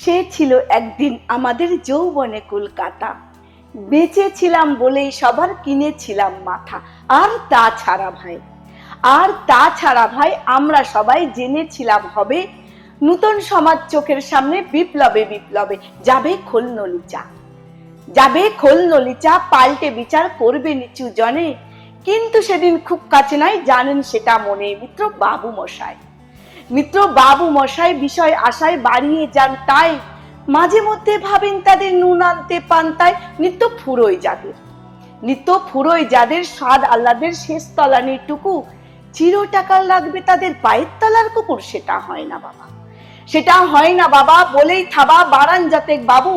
সে ছিল একদিন আমাদের যৌবনে কলকাতা, বেঁচে ছিলাম বলেই সবার কিনেছিলাম মাথা। আর তাছাড়া ভাই আমরা সবাই জেনেছিলাম হবে নূতন সমাজ চোখের সামনে বিপ্লবে বিপ্লবে যাবে খোলনলিচা পাল্টে বিচার করবে নিচু জনে। কিন্তু সেদিন খুব কাছে নয়, জানেন সেটা মনে মিত্র বাবু মশাই বিষয় আশায় বাড়িয়ে যান, তাই মাঝে মধ্যে ভাবেন তাদের নুন আনতে পান্তায় নিত্য ফুরোয় যাদের স্বাদ আহ্লাদের শেষ তলানিটুকু চির টাকা লাগবে তাদের পায়ের তলার কুকুর। সেটা হয় না বাবা বলেই থাবা বাড়ান যাতে বাবু,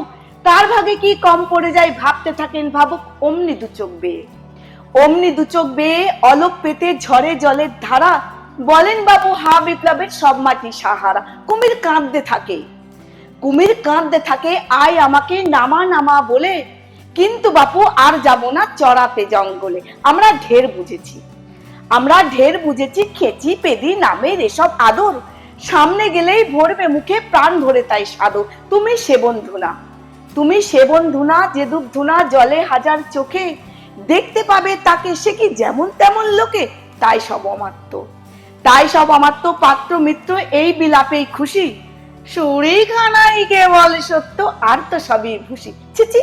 তার ভাগে কি কম পড়ে যায় ভাবতে থাকেন ভাবুক। অমনি দু চোখ বেয়ে অলক পেতে ঝরে জলের ধারা, বলেন বাবু হা বিপ্লবের সব মাটি সাহারা। কুমির কাঁদতে থাকে আয় আমাকে নামা বলে, কিন্তু বাপু আর যাব না চড়াতে জঙ্গলে। আমরা ঢের বুঝেছি খেচি পেদি নামের এসব আদর, সামনে গেলেই ভরবে মুখে প্রাণ ভরে তাই সাদর। তুমি সে বন্ধুনা যে দুধ ধুনা জলে হাজার চোখে, দেখতে পাবে তাকে সে কি যেমন তেমন লোকে। তাই সব অমাত্য পাত্র মিত্র এই বিলাপেই খুশি, সুরিখানাই কেবল সত্য আর তো সবই ভুসি। ছিচি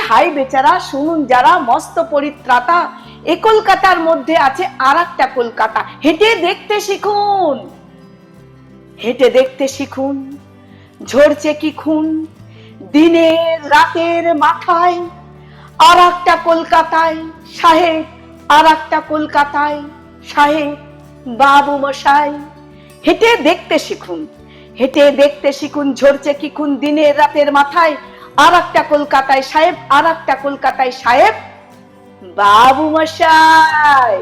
হাই বেচারা শুনুন যারা মস্ত পরিত্রাতা, এ কলকাতার মধ্যে আছে আর একটা কলকাতা। হেঁটে দেখতে শিখুন ঝরছে কি খুন দিনের রাতের মাথায়। আর একটা কলকাতায় সাহেব বাবু মশাই। হেঁটে দেখতে শিখুন ঝরছে কি খুন দিনের রাতের মাথায়। আর একটা কলকাতায় সাহেব বাবু মশাই।